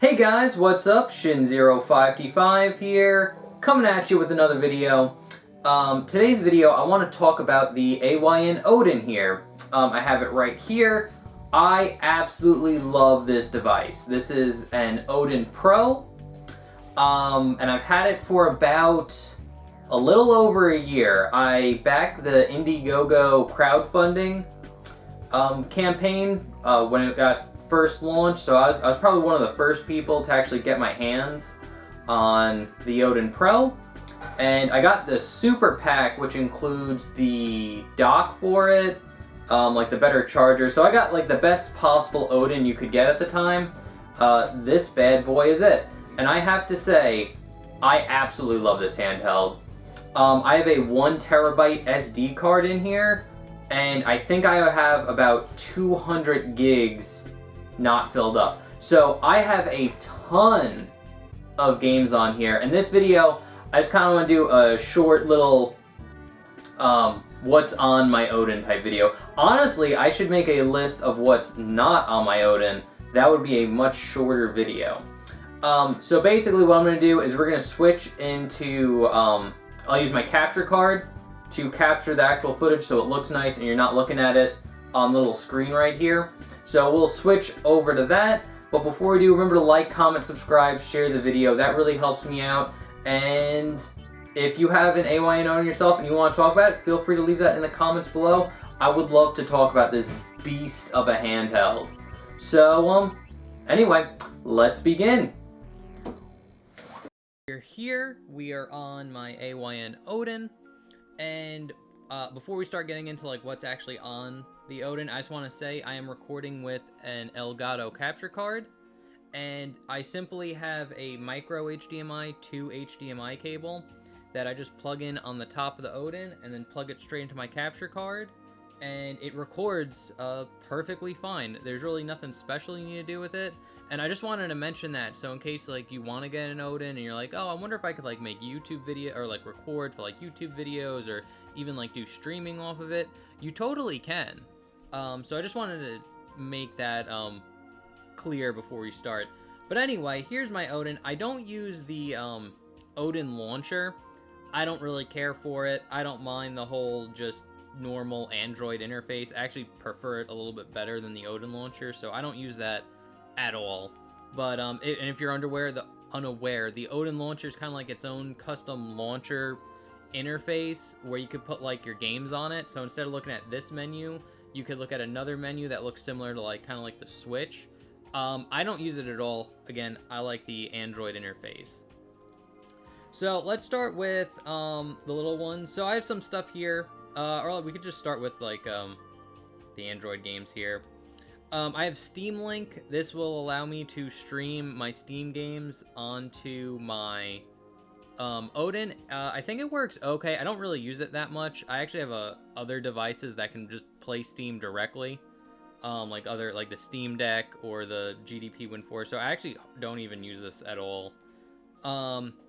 Hey guys, what's up? Shin05T5 here, coming at you with another video. Today's video, I want to talk about the AYN Odin here. I have it right here. I absolutely love this device. This is an Odin Pro, and I've had it for about a little over a year. I backed the Indiegogo crowdfunding campaign when it got first launched, so I was probably one of the first people to actually get my hands on the Odin Pro, and I got the Super Pack, which includes the dock for it, like the better charger, so I got like the best possible Odin you could get at the time. This bad boy is it, and I have to say, I absolutely love this handheld. I have a 1 terabyte SD card in here, and I think I have about 200 gigs not filled up. So I have a ton of games on here. And this video, I just kind of want to do a short little what's on my Odin type video. Honestly, I should make a list of what's not on my Odin. That would be a much shorter video. So basically what I'm going to do is we're going to switch into, I'll use my capture card to capture the actual footage so it looks nice and you're not looking at it on the little screen right here. So we'll switch over to that, but before we do, remember to like, comment, subscribe, share the video. That really helps me out. And if you have an AYN Odin yourself and you want to talk about it, feel free to leave that in the comments below. I would love to talk about this beast of a handheld. So, anyway, let's begin. We're here, we are on my AYN Odin, and before we start getting into like what's actually on the Odin, I just want to say I am recording with an Elgato capture card, and I simply have a micro HDMI to HDMI cable that I just plug in on the top of the Odin and then plug it straight into my capture card, and it records perfectly fine. There's really nothing special you need to do with it, and I just wanted to mention that, so in case like you want to get an Odin and you're like, oh, I wonder if I could like make YouTube video or like record for like YouTube videos or even like do streaming off of it, you totally can. So I just wanted to make that clear before we start. But anyway, here's my Odin. I don't use the Odin launcher. I don't really care for it. I don't mind the whole just normal Android interface. I actually prefer it a little bit better than the Odin launcher, so I don't use that at all. But and if you're unaware, the Odin launcher is kind of like its own custom launcher interface where you could put like your games on it. So instead of looking at this menu, you could look at another menu that looks similar to like kind of like the Switch. I don't use it at all. Again, I like the Android interface. So let's start with the little ones. So I have some stuff here, or we could just start with like the Android games here. I have Steam Link. This will allow me to stream my Steam games onto my Odin. I think it works okay. I don't really use it that much. I actually have other devices that can just play Steam directly, like the Steam Deck or the GDP Win 4. So I actually don't even use this at all.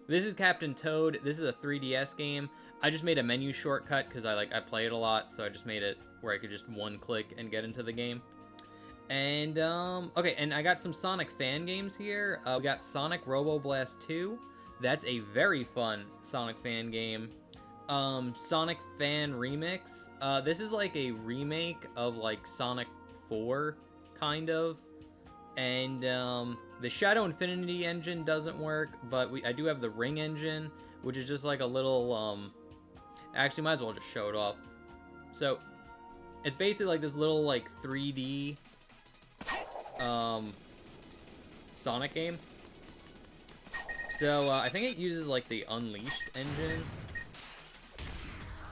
This is Captain Toad. This is a 3DS game. I just made a menu shortcut because I play it a lot, so I just made it where I could just one click and get into the game. And okay, and I got some Sonic fan games here. We got Sonic Robo Blast 2. That's a very fun Sonic fan game. Sonic Fan Remix. This is like a remake of like Sonic 4, kind of. And the Shadow Infinity engine doesn't work, but I do have the Ring engine, which is just like a little, actually might as well just show it off. So, it's basically like this little like 3D Sonic game. So, I think it uses, like, the Unleashed engine.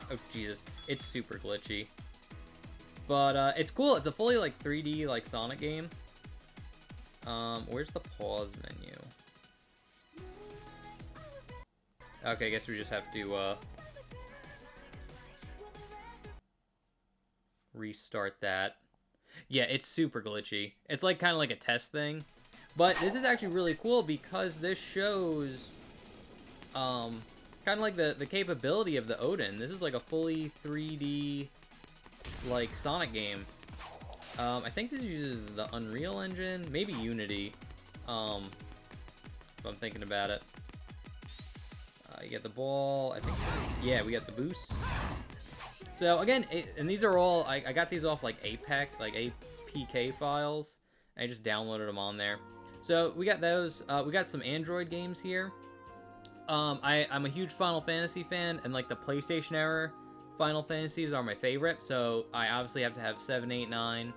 Oh, Jesus. It's super glitchy. But, it's cool. It's a fully, like, 3D, like, Sonic game. Where's the pause menu? Okay, I guess we just have to, restart that. Yeah, it's super glitchy. It's, like, kind of like a test thing. But this is actually really cool because this shows kind of like the capability of the Odin. This is like a fully 3D like Sonic game. I think this uses the Unreal Engine, maybe Unity. if I'm thinking about it. You get the ball, I think. Yeah, we got the boost. So again, and these are all, I got these off like APK files. I just downloaded them on there. So we got those. We got some Android games here. I'm a huge Final Fantasy fan, and like the PlayStation era Final Fantasies are my favorite. So I obviously have to have 7, 8, 9.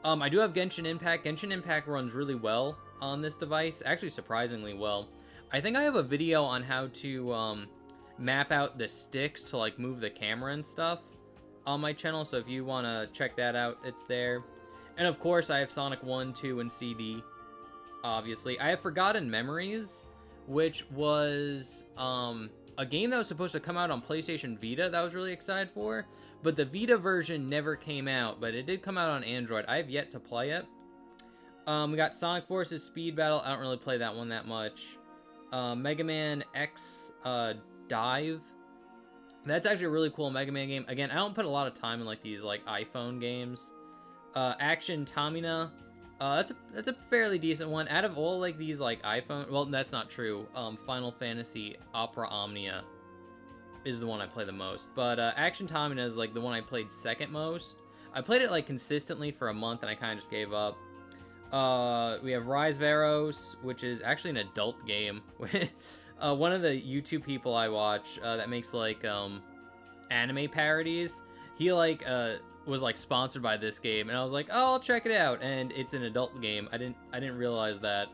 I do have Genshin Impact. Genshin Impact runs really well on this device, actually surprisingly well. I think I have a video on how to map out the sticks to like move the camera and stuff on my channel, so if you want to check that out, it's there. And of course, I have Sonic 1, 2, and CD, obviously. I have Forgotten Memories, which was a game that was supposed to come out on PlayStation Vita that I was really excited for, but the Vita version never came out, but it did come out on Android. I have yet to play it. We got Sonic Forces Speed Battle. I don't really play that one that much. Mega Man X Dive. That's actually a really cool Mega Man game. Again, I don't put a lot of time in like these like iPhone games. Action Tamina. That's a fairly decent one. Out of all like these like iPhone, well, that's not true. Final Fantasy Opera Omnia is the one I play the most. But Action Tamina is like the one I played second most. I played it like consistently for a month and I kind of just gave up. We have Rise Veros, which is actually an adult game. One of the YouTube people I watch that makes like anime parodies, he like was like sponsored by this game, and I was like, oh, I'll check it out, and it's an adult game. I didn't realize that,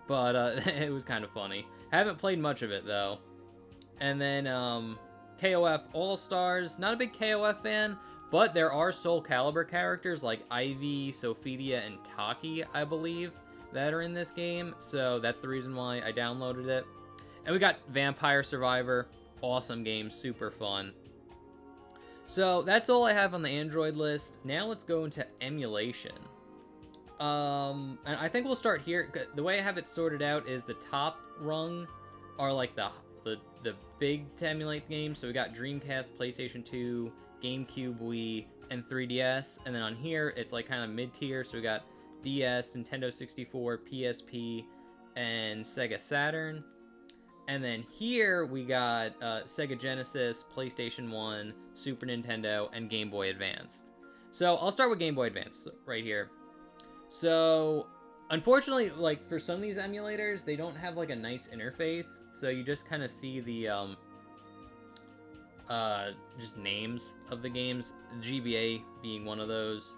but it was kind of funny. Haven't played much of it though. And then KOF All Stars, not a big KOF fan, but there are Soul Calibur characters like Ivy, Sophidia, and Taki, I believe, that are in this game, so that's the reason why I downloaded it. And we got Vampire Survivor, awesome game, super fun. So that's all I have on the Android list. Now let's go into emulation. And I think we'll start here. The way I have it sorted out is the top rung are like the big to emulate games. So we got Dreamcast, PlayStation 2, GameCube, Wii, and 3DS. And then on here, it's like kind of mid-tier. So we got DS, Nintendo 64, PSP, and Sega Saturn. And then here we got Sega Genesis, PlayStation 1, Super Nintendo, and Game Boy Advanced. So I'll start with Game Boy Advance right here. So unfortunately, like for some of these emulators, they don't have like a nice interface. So you just kind of see the just names of the games, GBA being one of those.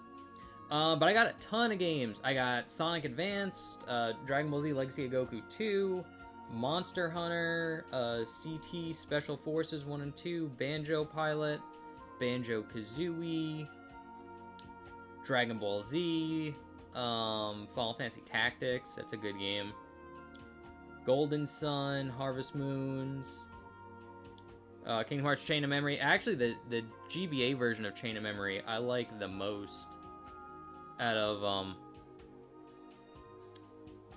But I got a ton of games. I got Sonic Advanced, Dragon Ball Z Legacy of Goku 2, Monster Hunter, CT Special Forces 1 and 2, Banjo Pilot, Banjo-Kazooie, Dragon Ball Z, Final Fantasy Tactics, that's a good game, Golden Sun, Harvest Moons, Kingdom Hearts Chain of Memory. Actually, the GBA version of Chain of Memory I like the most out of,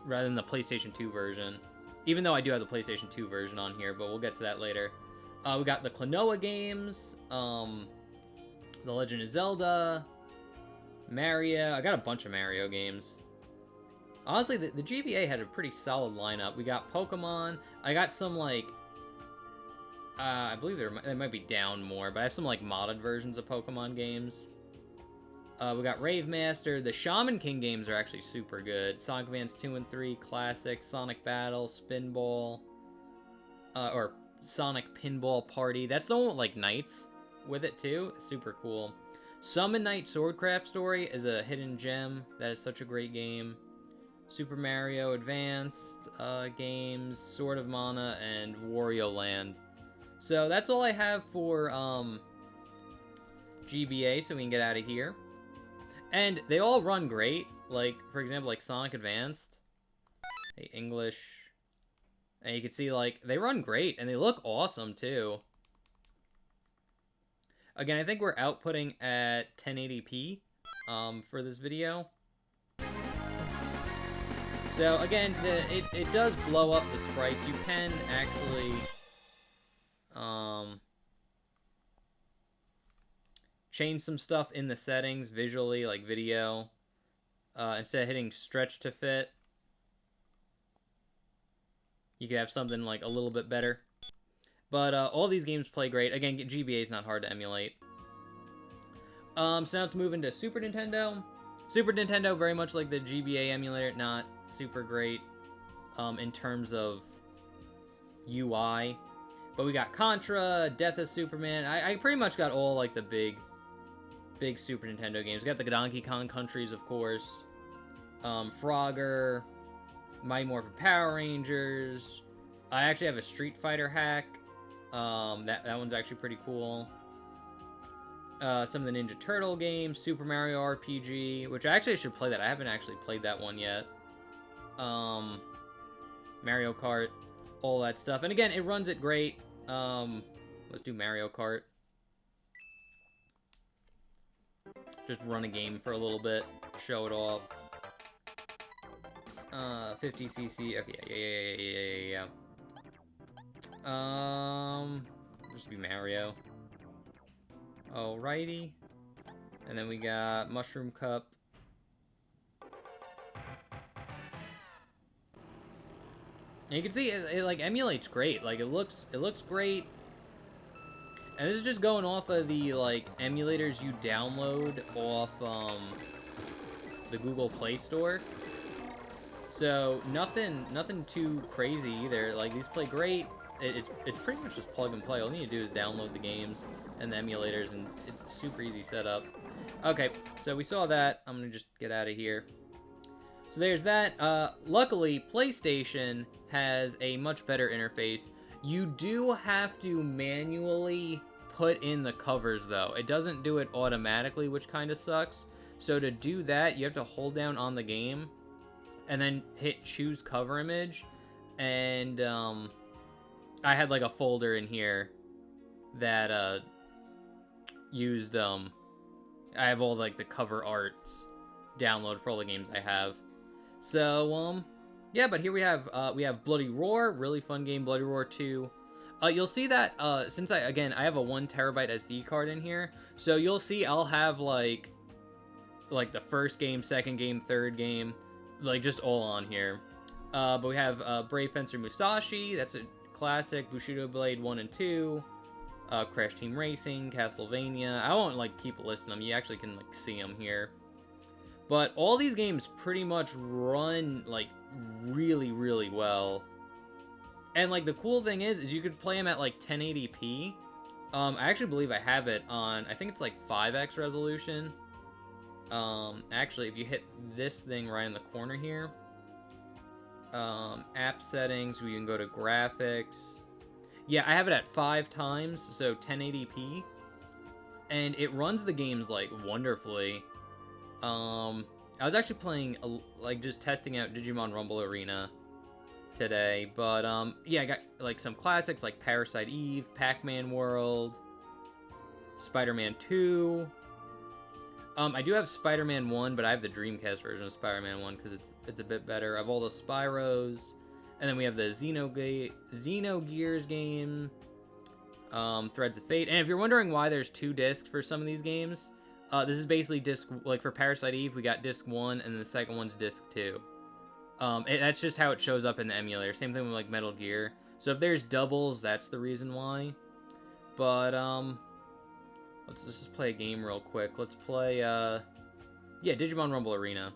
rather than the PlayStation 2 version. Even though I do have the PlayStation 2 version on here, but we'll get to that later. We got the Klonoa games, The Legend of Zelda, Mario. I got a bunch of Mario games. Honestly, the GBA had a pretty solid lineup. We got Pokemon. I got some, like, I believe they might be down more, but I have some, like, modded versions of Pokemon games. We got Rave Master. The Shaman King games are actually super good. Sonic Advance 2 and 3, Classic, Sonic Battle, Spinball, or Sonic Pinball Party. That's the one with, like, knights with it, too. Super cool. Summon Knight Swordcraft Story is a hidden gem. That is such a great game. Super Mario Advanced games, Sword of Mana, and Wario Land. So that's all I have for GBA, so we can get out of here. And they all run great. Like, for example, like Sonic Advanced. Hey, English. And you can see, like, they run great. And they look awesome, too. Again, I think we're outputting at 1080p for this video. So, again, it does blow up the sprites. You can actually... change some stuff in the settings visually, like video, instead of hitting stretch to fit. you could have something like a little bit better. But all these games play great. Again, GBA is not hard to emulate. So now let's move into Super Nintendo. Super Nintendo, very much like the GBA emulator, not super great in terms of UI. But we got Contra, Death of Superman. I pretty much got all like the big Super Nintendo games. We got the Donkey Kong Countries, of course. Frogger, Mighty Morphin Power Rangers. I actually have a Street Fighter hack. That one's actually pretty cool. Some of the Ninja Turtle games, Super Mario RPG, which I actually should play that. I haven't actually played that one yet. Mario Kart, all that stuff. And again, it runs it great. Let's do Mario Kart. Just run a game for a little bit, show it off. 50cc. Okay, yeah. Just be Mario. Alrighty. And then we got Mushroom Cup. And you can see it like emulates great. Like it looks great. And this is just going off of the like emulators you download off the Google Play Store. So nothing too crazy either. Like these play great. It's pretty much just plug and play. All you need to do is download the games and the emulators, and it's super easy setup. Okay, so we saw that. I'm gonna just get out of here. So there's that. Luckily, PlayStation has a much better interface. You do have to manually put in the covers, though. It doesn't do it automatically, which kind of sucks. So to do that, you have to hold down on the game and then hit choose cover image. And I had like a folder in here that used I have all like the cover arts download for all the games I have. So yeah, but here we have Bloody Roar, really fun game, Bloody Roar 2. You'll see that since I have a 1 terabyte SD card in here, so you'll see I'll have like the first game, second game, third game, like just all on here. But we have Brave Fencer Musashi, that's a classic, Bushido Blade 1 and 2, Crash Team Racing, Castlevania. I won't like keep listing them. You actually can like see them here. But all these games pretty much run like really, really well. And like the cool thing is you could play them at like 1080p. I actually believe I have it on, I think it's like 5x resolution. Actually, if you hit this thing right in the corner here, app settings, we can go to graphics. Yeah, I have it at 5 times, so 1080p. And it runs the games like wonderfully. I was actually playing, like just testing out Digimon Rumble Arena today, but yeah, I got like some classics like Parasite Eve, Pac-Man World, Spider-Man 2. I do have Spider-Man 1, but I have the Dreamcast version of Spider-Man 1 because it's a bit better. I have all the Spyros, and then we have the Xenogears game, Threads of Fate. And if you're wondering why there's 2 discs for some of these games, this is basically disc, like for Parasite Eve, we got disc 1, and the second one's disc 2. That's just how it shows up in the emulator. Same thing with like Metal Gear. So if there's doubles, that's the reason why. But let's just play a game real quick. Let's play yeah, Digimon Rumble Arena.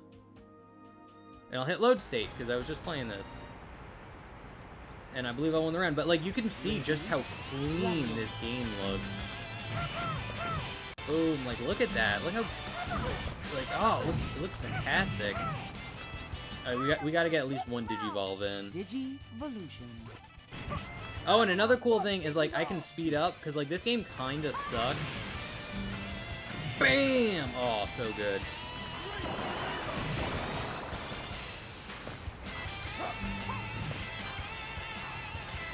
And I'll hit load state because I was just playing this. And I believe I won the round. But like you can see just how clean this game looks. Boom, like look at that. Look how like oh, look, it looks fantastic. Alright, we gotta get at least 1 Digivolve in. Digivolution. Oh, and another cool thing is like I can speed up because like this game kinda sucks. Bam! Oh, so good.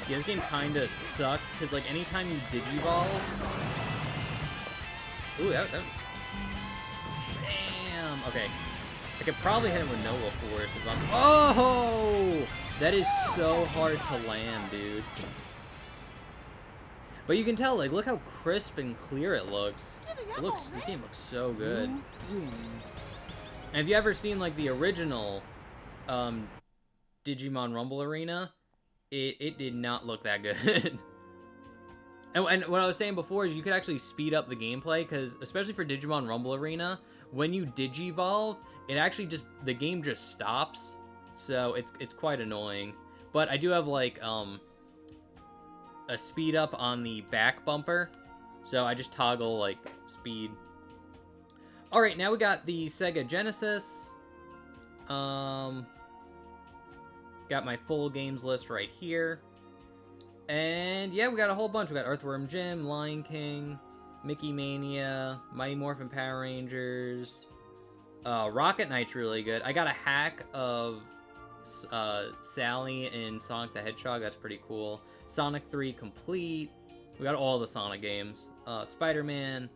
Yeah, this game kinda sucks because like anytime you Digivolve. Ooh, that. Bam! Okay. I could probably hit him with Nova Force if I'm... Oh! That is so hard to land, dude. But you can tell, like, look how crisp and clear it looks. This game looks so good. And have you ever seen, like, the original Digimon Rumble Arena? it did not look that good. And what I was saying before is you could actually speed up the gameplay, because especially for Digimon Rumble Arena, when you Digivolve, it actually the game just stops. So it's quite annoying. But I do have like a speed up on the back bumper, so I just toggle like speed. All right, now we got the Sega Genesis. Got my full games list right here. And yeah, we got a whole bunch. We got Earthworm Jim, Lion King, Mickey Mania, Mighty Morphin Power Rangers. Rocket Knight's really good. I got a hack of Sally and Sonic the Hedgehog. That's pretty cool. Sonic 3 Complete. We got all the Sonic games. Spider-Man.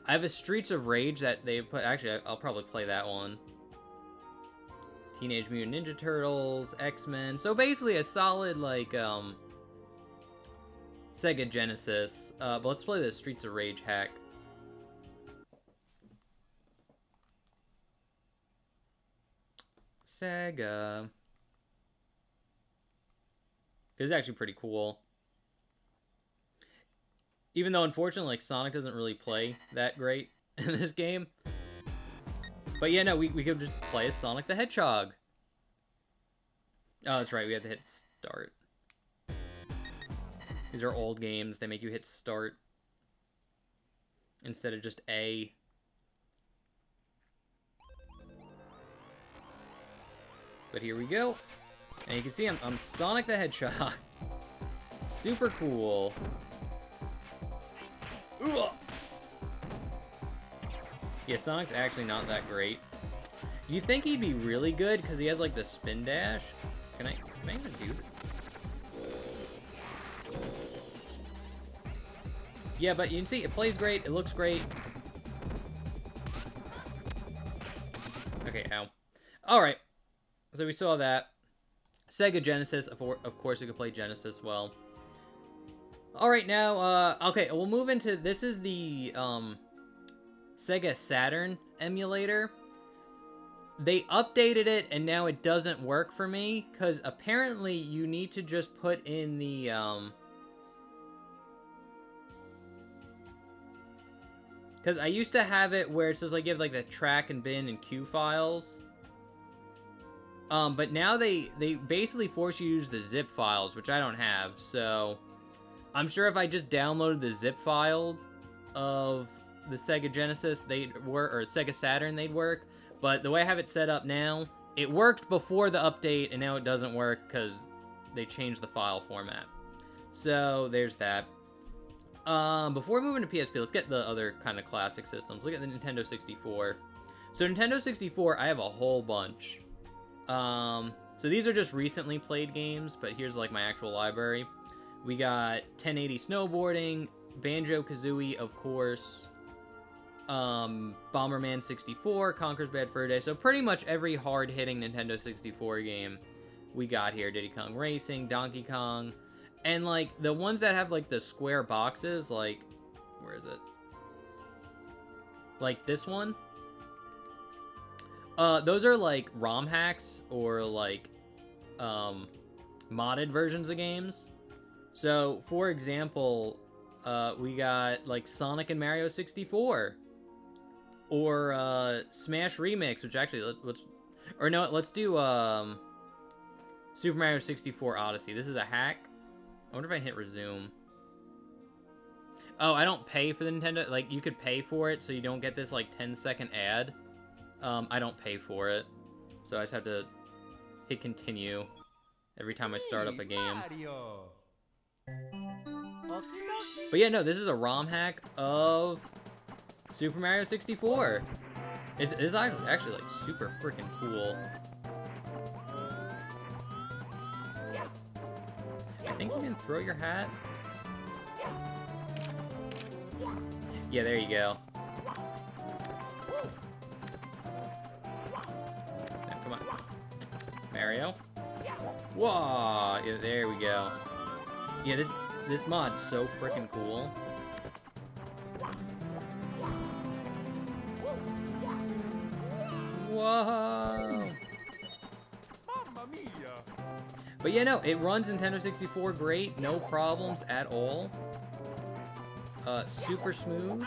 I have a Streets of Rage that they put. Actually, I'll probably play that one. Teenage Mutant Ninja Turtles, X-Men. So basically a solid, like, Sega Genesis. But let's play the Streets of Rage hack. Sega. It's actually pretty cool. Even though, unfortunately, like, Sonic doesn't really play that great in this game. But yeah, no, we could just play as Sonic the Hedgehog. Oh, that's right, we have to hit start. These are old games. They make you hit start instead of just A. But here we go. And you can see I'm Sonic the Hedgehog. Super cool. Ugh. Yeah, Sonic's actually not that great. You'd think he'd be really good because he has like the spin dash. Can I even do it? Yeah, but you can see it plays great. It looks great. Okay, ow. All right. So we saw that. Sega Genesis, of course, you could play Genesis well. All right, now, okay, we'll move into, this is the Sega Saturn emulator. They updated it, and now it doesn't work for me, because apparently you need to just put in the, because I used to have it where it says, like, you have, like, the track and bin and cue files. But now they basically force you to use the zip files, which I don't have, so I'm sure if I just downloaded the zip file of the Sega Genesis, they'd work, or Sega Saturn, they'd work. But the way I have it set up now, it worked before the update, and now it doesn't work because they changed the file format. So there's that. Before we move into PSP, let's get the other kind of classic systems. Look at the Nintendo 64. So Nintendo 64, I have a whole bunch. So these are just recently played games, but here's like my actual library. We got 1080 Snowboarding, Banjo-Kazooie, of course, Bomberman 64, Conker's Bad Fur Day. So pretty much every hard-hitting Nintendo 64 game we got here. Diddy Kong Racing, Donkey Kong, and like the ones that have like the square boxes, like, where is it? Like this one. Those are like ROM hacks or like modded versions of games. So, for example, we got like Sonic and Mario 64, or Smash Remix, which actually let's do Super Mario 64 Odyssey. This is a hack. I wonder if I can hit resume. Oh, I don't pay for the Nintendo. Like, you could pay for it so you don't get this like 10-second ad. I don't pay for it, so I just have to hit continue every time I start up a game. But yeah, no, this is a ROM hack of Super Mario 64. It's actually like super freaking cool. I think you can throw your hat. Yeah, there you go. Come on. Mario. Whoa! Yeah, there we go. Yeah, this mod's so freaking cool. Whoa! But yeah, no, it runs Nintendo 64 great, no problems at all. Super smooth.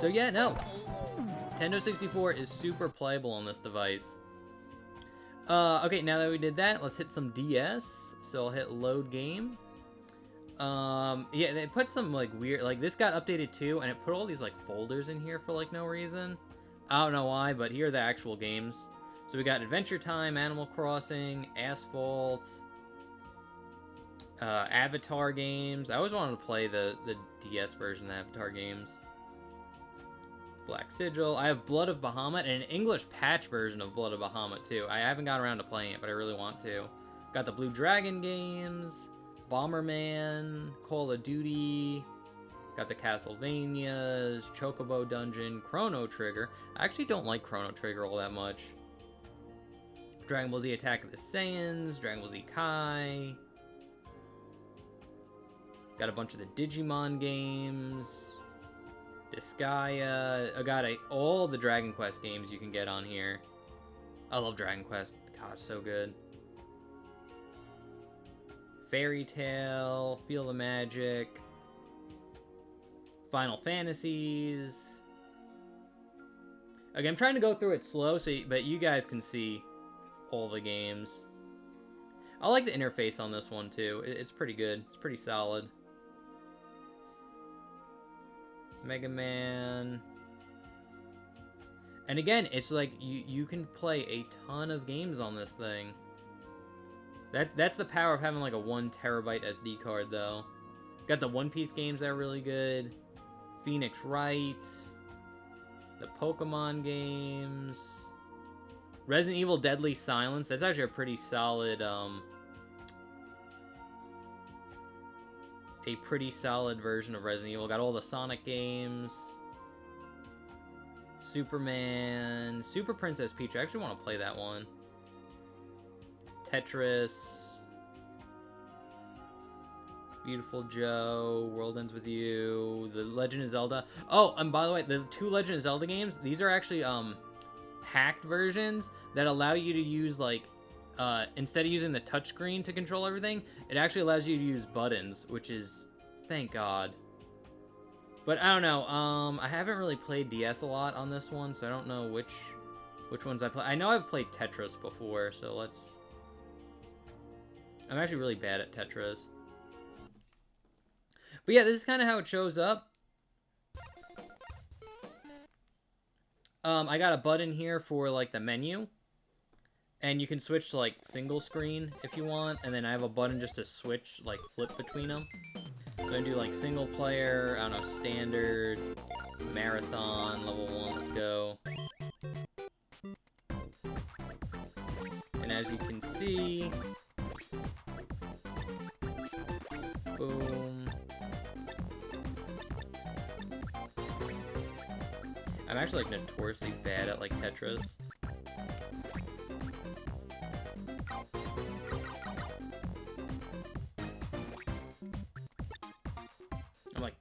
So yeah, no. Nintendo 64 is super playable on this device. Okay, now that we did that, let's hit some DS. So I'll hit load game. Yeah, they put some like weird, like this got updated too, and it put all these like folders in here for like no reason. I don't know why, but here are the actual games. So we got Adventure Time, Animal Crossing, Asphalt, Avatar games. I always wanted to play the DS version of Avatar games. Black Sigil. I have Blood of Bahamut and an English patch version of Blood of Bahamut too. I haven't got around to playing it, but I really want to. Got the Blue Dragon games, Bomberman, Call of Duty. Got the Castlevanias, Chocobo Dungeon, Chrono Trigger. I actually don't like Chrono Trigger all that much. Dragon Ball Z Attack of the Saiyans, Dragon Ball Z Kai. Got a bunch of the Digimon games. Disgaea. I got all the Dragon Quest games you can get on here. I love Dragon Quest. God, it's so good. Fairy Tail, Feel the Magic. Final Fantasies. Okay, I'm trying to go through it slow, but you guys can see all the games. I like the interface on this one, too. It's pretty good. It's pretty solid. Mega Man. And again, it's like you can play a ton of games on this thing. That's the power of having like a 1 terabyte SD card, though. Got the One Piece games that are really good. Phoenix Wright. The Pokemon games. Resident Evil Deadly Silence. That's actually a pretty solid, version of Resident Evil. Got all the Sonic games. Superman. Super Princess Peach. I actually want to play that one. Tetris. Beautiful Joe, World Ends With You, The Legend of Zelda. Oh, and by the way, the 2 Legend of Zelda games, these are actually hacked versions that allow you to use, like, instead of using the touchscreen to control everything, it actually allows you to use buttons, which is, thank God. But I don't know, I haven't really played DS a lot on this one, so I don't know which ones I play. I know I've played Tetris before, so let's... I'm actually really bad at Tetris. But yeah, this is kind of how it shows up. I got a button here for like the menu. And you can switch to like single screen if you want. And then I have a button just to switch, like flip between them. So I'm going to do like single player, I don't know, standard, marathon, level 1, let's go. And as you can see, boom. I'm actually like notoriously bad at like Tetris. I'm like,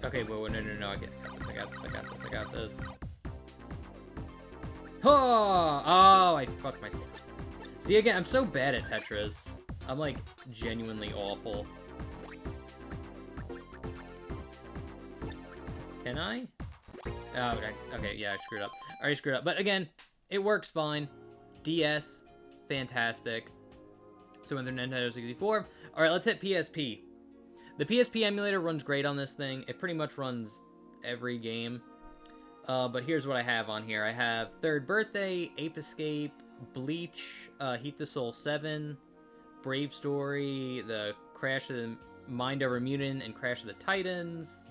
okay, whoa, no, I got this. Oh, I fucked myself. See, again, I'm so bad at Tetris. I'm like genuinely awful. Can I? Oh, okay, yeah, I screwed up. I already screwed up. But again, it works fine. DS, fantastic. So with the Nintendo 64. Alright, let's hit PSP. The PSP emulator runs great on this thing. It pretty much runs every game. But here's what I have on here. I have Third Birthday, Ape Escape, Bleach, Heat the Soul 7, Brave Story, the Crash of the Mind Over Mutant, and Crash of the Titans,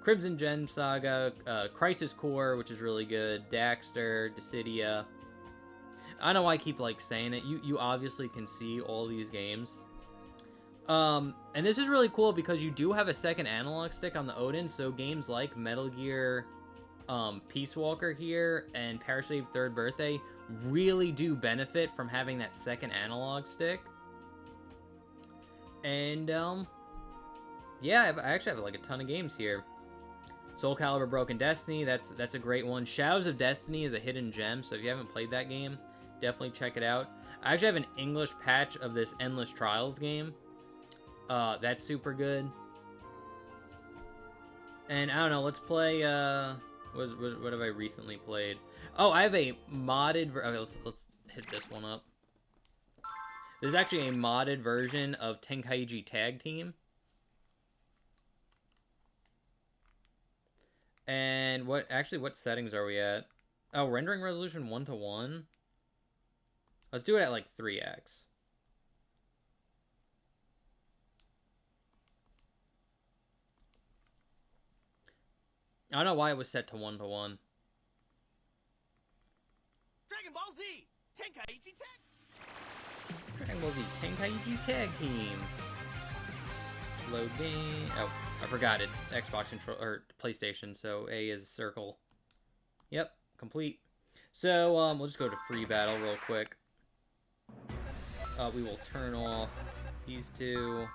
Crimson Gem Saga, Crisis Core, which is really good, Daxter, Dissidia. I don't know why I keep, like, saying it. You obviously can see all these games. And this is really cool because you do have a second analog stick on the Odin, so games like Metal Gear, Peace Walker here, and Parasave Third Birthday really do benefit from having that second analog stick. And, yeah, I actually have, like, a ton of games here. Soul Calibur Broken Destiny, that's a great one. Shadows of Destiny is a hidden gem, so if you haven't played that game, definitely check it out. I actually have an English patch of this Endless Trials game. That's super good. And I don't know, let's play, what have I recently played? Oh, I have a modded, okay, let's hit this one up. There's actually a modded version of Tenkaichi Tag Team. And what settings are we at? Oh, rendering resolution 1:1. Let's do it at like 3x. I don't know why it was set to 1:1. Dragon Ball Z Tenkaichi Tag. Dragon Ball Z Tenkaichi Tag Team. Load game. Oh, I forgot it's Xbox control or PlayStation, so A is circle. Yep, complete. So we'll just go to free battle real quick. We will turn off these two.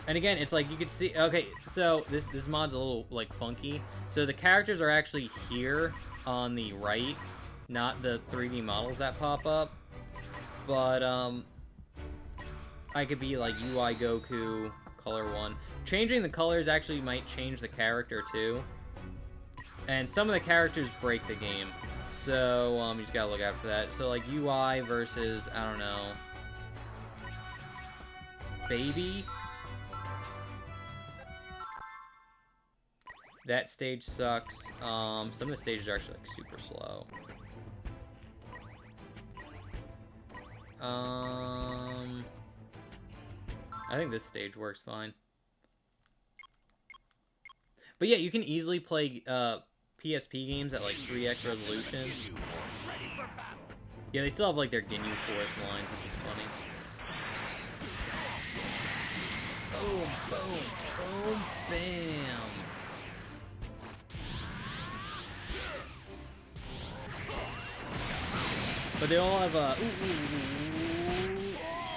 And again, it's like you could see. Okay, so this mod's a little like funky. So the characters are actually here on the right, not the 3D models that pop up. But I could be like UI Goku, color 1. Changing the colors actually might change the character too. And some of the characters break the game. So you just gotta look out for that. So like UI versus, I don't know, Baby. That stage sucks. Some of the stages are actually like super slow. I think this stage works fine. But yeah, you can easily play PSP games at like 3x resolution. Yeah, they still have like their Ginyu Force lines, which is funny. Boom, boom, boom, bam. But they all have a...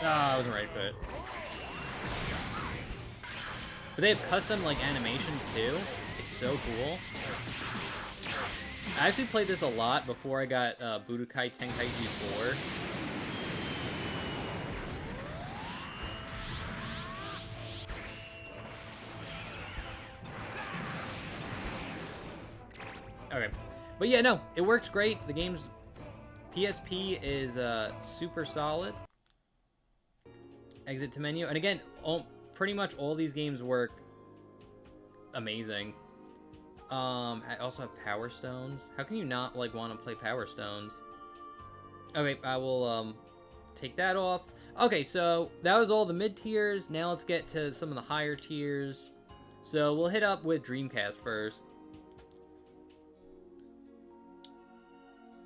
Ah, I wasn't ready for it. But they have custom, like, animations, too. It's so cool. I actually played this a lot before I got Budokai Tenkaichi 4. Okay. But yeah, no, it works great. The game's... PSP is super solid. Exit to menu. And again, pretty much all these games work amazing. I also have Power Stones. How can you not like want to play Power Stones? Okay, I will take that off. Okay, so that was all the mid tiers. Now let's get to some of the higher tiers. So we'll hit up with Dreamcast first.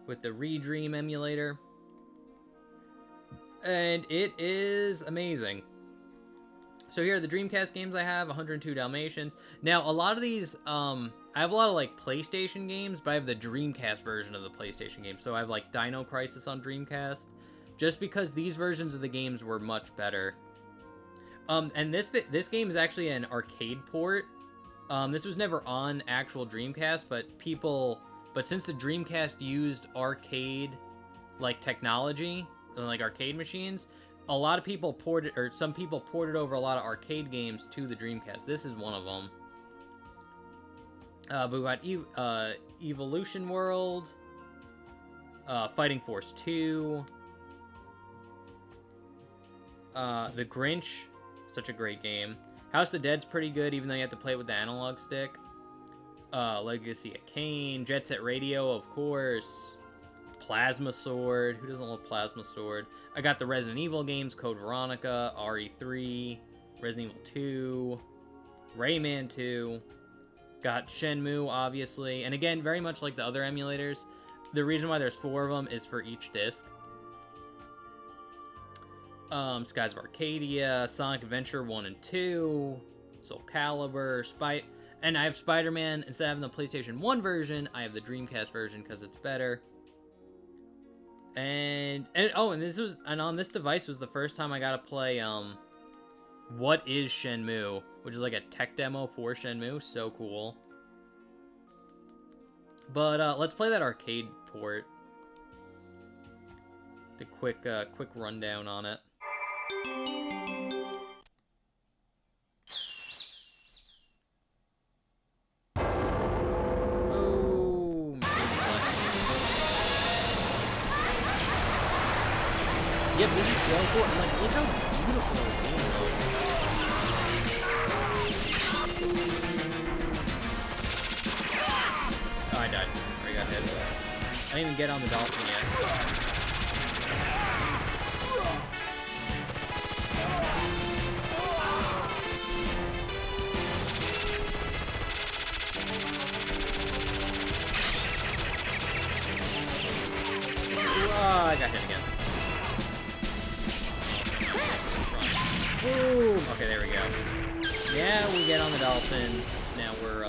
With the Redream emulator. And it is amazing. So here are the Dreamcast games I have, 102 Dalmatians. Now, a lot of these, I have a lot of, like, PlayStation games, but I have the Dreamcast version of the PlayStation game. So I have, like, Dino Crisis on Dreamcast, just because these versions of the games were much better. And this game is actually an arcade port. This was never on actual Dreamcast, but since the Dreamcast used arcade, like, technology, like arcade machines, a lot of people some people ported over a lot of arcade games to the Dreamcast. This is one of them. But we got Evolution World, Fighting Force 2, The Grinch, such a great game. House of the Dead's pretty good, even though you have to play it with the analog stick. Legacy of Kain, Jet Set Radio, of course. Plasma Sword. Who doesn't love Plasma Sword? I got the Resident Evil games, Code Veronica, RE3, Resident Evil 2, Rayman 2. Got Shenmue, obviously. And again, very much like the other emulators, the reason why there's 4 of them is for each disc. Skies of Arcadia, Sonic Adventure 1 and 2, Soul Calibur, and I have Spider-Man. Instead of having the PlayStation 1 version, I have the Dreamcast version because it's better. And on this device was the first time I got to play What is Shenmue, which is like a tech demo for Shenmue. So cool. But let's play that arcade port. The quick rundown on it. Boom. Yep, this is so cool. I'm like, look how beautiful the game looks. Oh, I died. I got hit. I didn't even get on the dolphin yet. Oh, I got hit again. Boom! Okay, there we go. Yeah, we get on the dolphin. Now we're,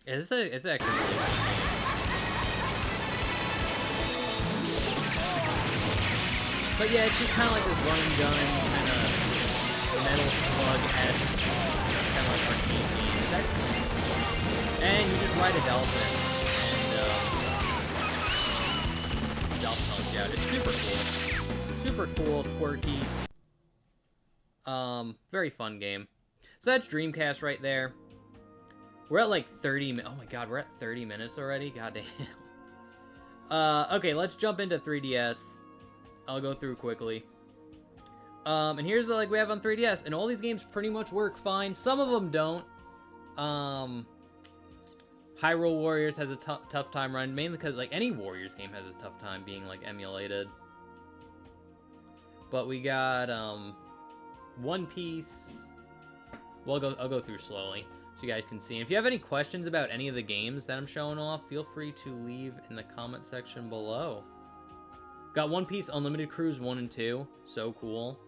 it's actually really fun game. But yeah, it's just kind of like this run and gun, kind of Metal Slug-esque, kind of like arcade game. And you just ride a dolphin, and the dolphin helps you out. It's super cool. Super cool, quirky. Very fun game. So that's Dreamcast right there. We're at like 30 minutes. Oh my god, we're at 30 minutes already? God damn. Okay, let's jump into 3DS. I'll go through quickly. And here's like we have on 3DS, and all these games pretty much work fine. Some of them don't. Hyrule Warriors has a tough time running, mainly because like any Warriors game has a tough time being like emulated. But we got One Piece. Well, I'll go through slowly so you guys can see. And if you have any questions about any of the games that I'm showing off, feel free to leave in the comment section below. Got One Piece Unlimited Cruise 1 and 2. So cool.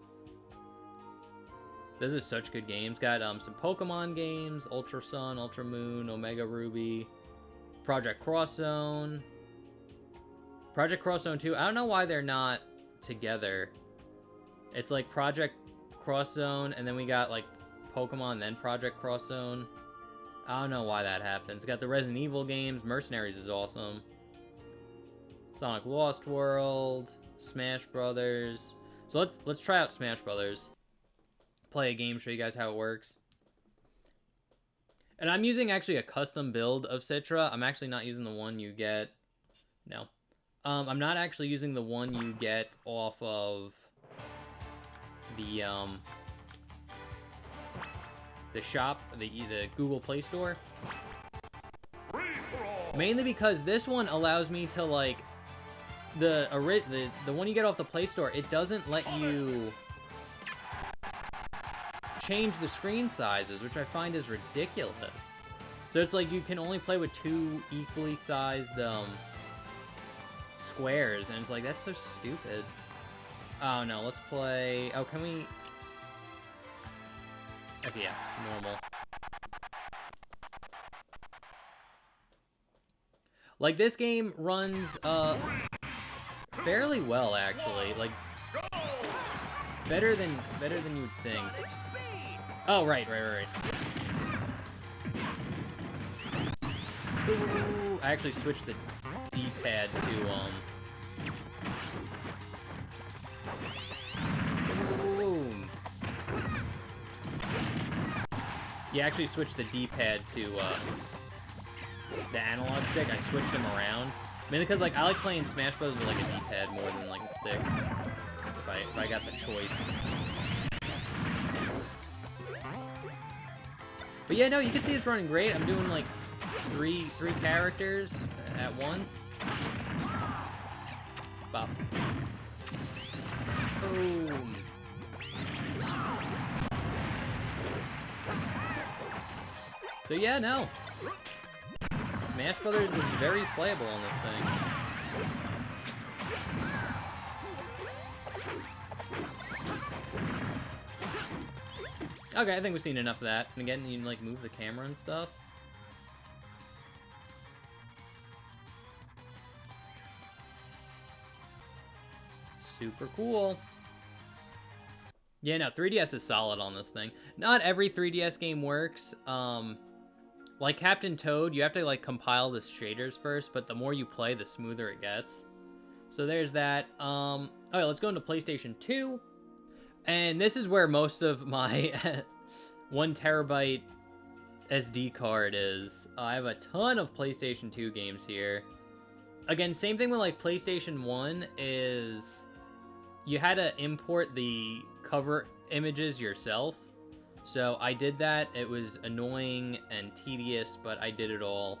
Those are such good games. Got some Pokemon games. Ultra Sun, Ultra Moon, Omega Ruby. Project Cross Zone. Project Cross Zone 2. I don't know why they're not together. It's like Project Cross Zone, and then we got like Pokemon, then Project Cross Zone. I don't know why that happens. Got the Resident Evil games. Mercenaries is awesome. Sonic Lost World, Smash Brothers. So let's try out Smash Brothers. Play a game, show you guys how it works. And I'm using actually a custom build of Citra. I'm actually not using the one you get. No. I'm not actually using the one you get off of the shop, the Google Play Store. Mainly because this one allows me to like the one you get off the Play Store, it doesn't let you change the screen sizes, which I find is ridiculous. So it's like you can only play with two equally sized squares, and it's like that's so stupid. Oh no, let's play. Oh, can we? Okay, yeah, normal. Like this game runs fairly well actually. Like better than you'd think. Oh right. Ooh, I actually switched the D-pad to Boom. Yeah, actually switched the D-pad to the analog stick. I switched them around. Mainly because like I like playing Smash Bros with like a D-pad more than like a stick. If I got the choice. But yeah, no, you can see it's running great. I'm doing like three characters at once. Bop. Boom. So yeah, no. Smash Brothers was very playable on this thing. Okay, I think we've seen enough of that. And again, you can like move the camera and stuff. Super cool. Yeah, no, 3DS is solid on this thing. Not every 3DS game works. like Captain Toad, you have to like compile the shaders first, but the more you play, the smoother it gets. So there's that. All right, let's go into PlayStation 2. And this is where most of my 1 terabyte SD card is. I have a ton of PlayStation 2 games here. Again, same thing with like PlayStation 1 is you had to import the cover images yourself. So I did that. It was annoying and tedious, but I did it all.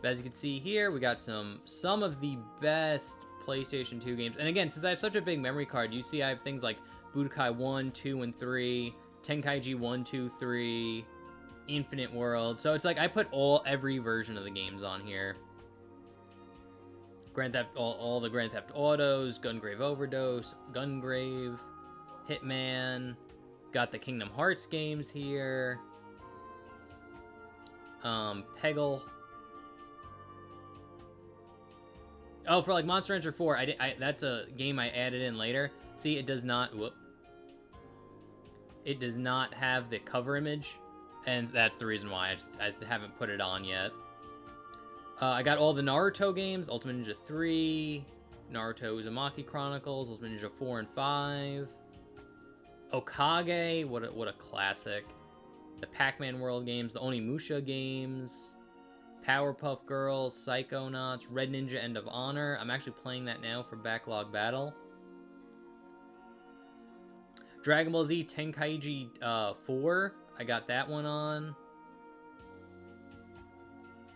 But as you can see here, we got some of the best PlayStation 2 games. And again, since I have such a big memory card, you see I have things like Budokai 1, 2, and 3, Tenkaichi 1, 2, 3, Infinite World. So it's like I put every version of the games on here. All the Grand Theft Autos, Gungrave Overdose, Gungrave, Hitman. Got the Kingdom Hearts games here. Peggle. Oh, for like Monster Hunter 4, that's a game I added in later. See, it does not. Whoop. It does not have the cover image, and that's the reason why I just haven't put it on yet. I got all the Naruto games: Ultimate Ninja 3, Naruto Uzumaki Chronicles, Ultimate Ninja 4 and 5, Okage. What a classic! The Pac-Man World games, the Onimusha games. Powerpuff Girls, Psychonauts, Red Ninja End of Honor. I'm actually playing that now for Backlog Battle. Dragon Ball Z Tenkaichi 4. I got that one on.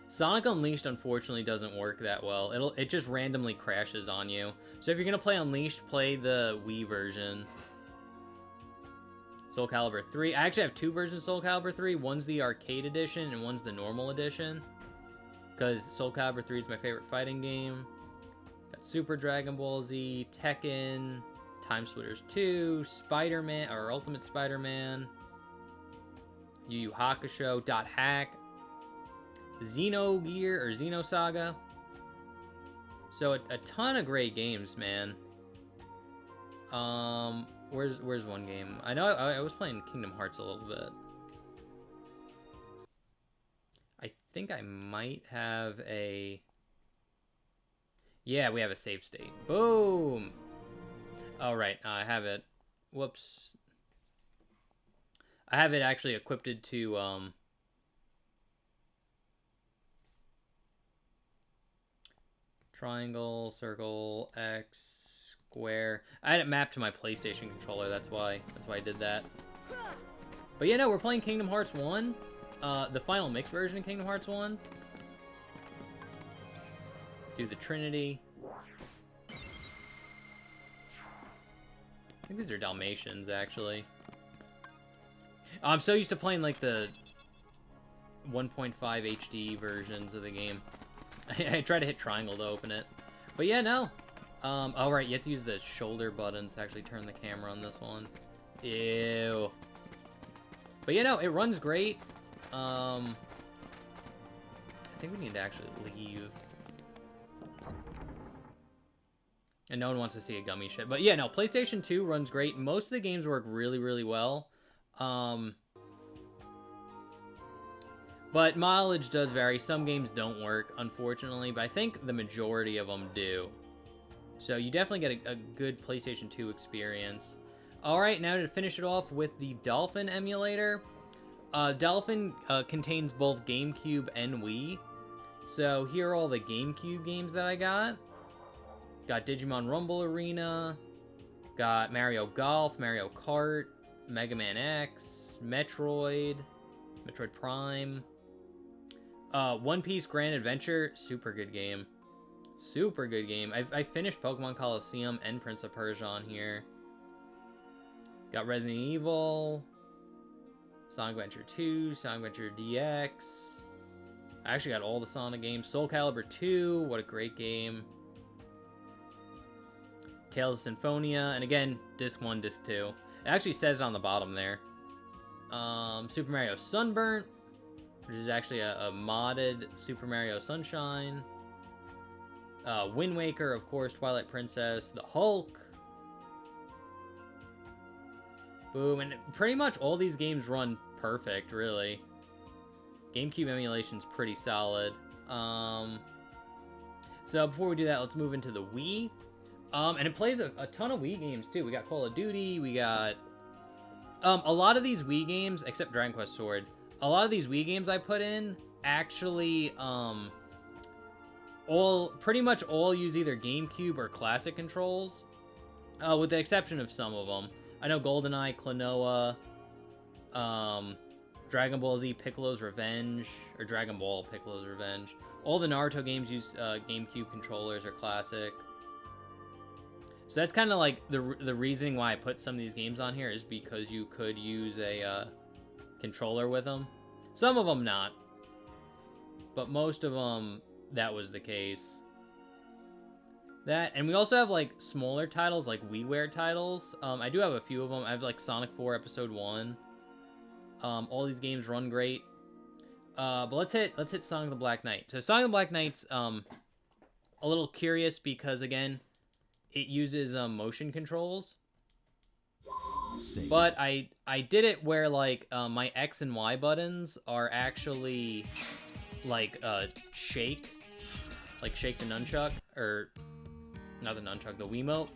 Sonic Unleashed, unfortunately, doesn't work that well. It just randomly crashes on you. So if you're going to play Unleashed, play the Wii version. Soul Calibur 3. I actually have 2 versions of Soul Calibur 3. One's the arcade edition and one's the normal edition. Because Soul Calibur 3 is my favorite fighting game. Got Super Dragon Ball Z, Tekken, Time Splitters 2, Spider-Man, or Ultimate Spider-Man, Yu Yu Hakusho, Dot Hack, Xenogear, or Xenosaga. So a ton of great games, man. Where's one game? I know I was playing Kingdom Hearts a little bit. I think I might have a... Yeah, we have a save state. Boom! All right, I have it. Whoops. I have it actually equipped to, triangle, circle, X, square. I had it mapped to my PlayStation controller, that's why I did that. But yeah, no, we're playing Kingdom Hearts 1. The final mix version of Kingdom Hearts 1. Let's do the Trinity. I think these are Dalmatians, actually. I'm so used to playing, like, the 1.5 HD versions of the game. I try to hit triangle to open it. But yeah, no. Oh, right, you have to use the shoulder buttons to actually turn the camera on this one. Ew. But yeah, no, it runs great. I think we need to actually leave. And no one wants to see a gummy ship. But yeah, no, PlayStation 2 runs great. Most of the games work really, really well. But mileage does vary. Some games don't work, unfortunately. But I think the majority of them do. So you definitely get a good PlayStation 2 experience. Alright, now to finish it off with the Dolphin emulator. Dolphin contains both GameCube and Wii. So here are all the GameCube games that I got. Got Digimon Rumble Arena. Got Mario Golf, Mario Kart, Mega Man X, Metroid Prime. One Piece Grand Adventure, super good game. Super good game. I finished Pokemon Coliseum and Prince of Persia on here. Got Resident Evil, Sonic Adventure 2, Sonic Adventure DX. I actually got all the Sonic games. Soul Calibur 2, what a great game. Tales of Symphonia, and again, Disc 1, Disc 2. It actually says it on the bottom there. Super Mario Sunburnt, which is actually a modded Super Mario Sunshine. Wind Waker, of course, Twilight Princess, The Hulk. Boom, and pretty much all these games run perfect, really. GameCube emulation's pretty solid. So before we do that, let's move into the Wii. And it plays a ton of Wii games too. We got Call of Duty, we got a lot of these Wii games, except Dragon Quest Sword. A lot of these Wii games I put in actually pretty much all use either GameCube or classic controls, with the exception of some of them. I know GoldenEye, Klonoa, Dragon Ball Z Piccolo's Revenge, or Dragon Ball Piccolo's Revenge. All the Naruto games use GameCube controllers or classic. So that's kind of like the reasoning why I put some of these games on here, is because you could use a controller with them. Some of them not, but most of them that was the case. That, and we also have like smaller titles, like WiiWare titles. I do have a few of them. I have like Sonic 4 Episode 1. All these games run great. But let's hit Sonic the Black Knight. So Sonic the Black Knight's a little curious because, again, it uses motion controls. But I did it where like my X and Y buttons are actually like shake the nunchuck, or not the nunchuck, the Wiimote.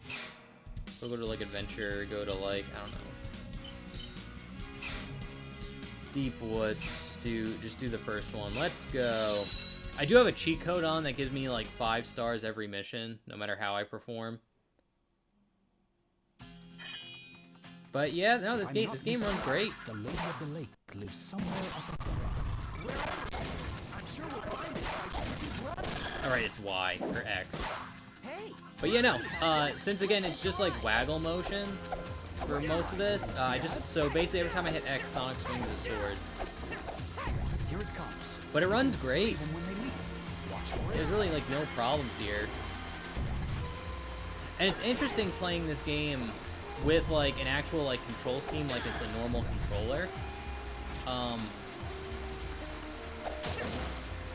So go to like adventure, go to like, I don't know, Deep Woods. Just do the first one. Let's go. I do have a cheat code on that gives me like 5 stars every mission, no matter how I perform. But yeah, no, this game runs great. The lady of the lake lives somewhere up Alright, it's Y or X. But yeah, no. Since again it's just like waggle motion for most of this, so basically every time I hit X, Sonic swings his sword. Here it comes. But it runs great. Even when they leave. Watch for it. There's really like no problems here. And it's interesting playing this game with like an actual like control scheme, like it's a normal controller.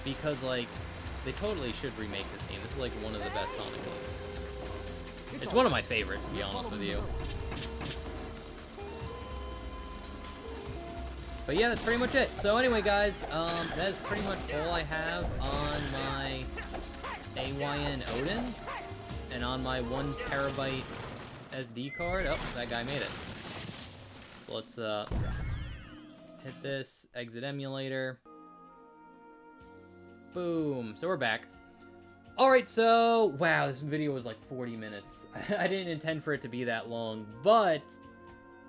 Because like they totally should remake this game. This is like one of the best Sonic games. It's one of my favorites, to be honest with you. But yeah, that's pretty much it. So anyway, guys, that is pretty much all I have on my AYN Odin and on my 1 terabyte SD card. Oh, that guy made it. So let's hit this, exit emulator. Boom. So we're back. Alright, so, wow, this video was like 40 minutes. I didn't intend for it to be that long, but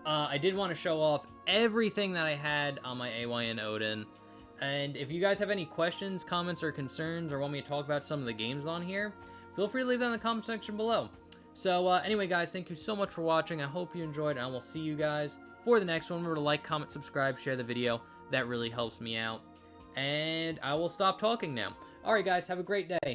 I did want to show off everything that I had on my AYN Odin. And if you guys have any questions, comments, or concerns, or want me to talk about some of the games on here, feel free to leave that in the comment section below. So anyway, guys, thank you so much for watching. I hope you enjoyed, and I will see you guys for the next one. Remember to like, comment, subscribe, share the video. That really helps me out. And I will stop talking now. Alright, guys, have a great day.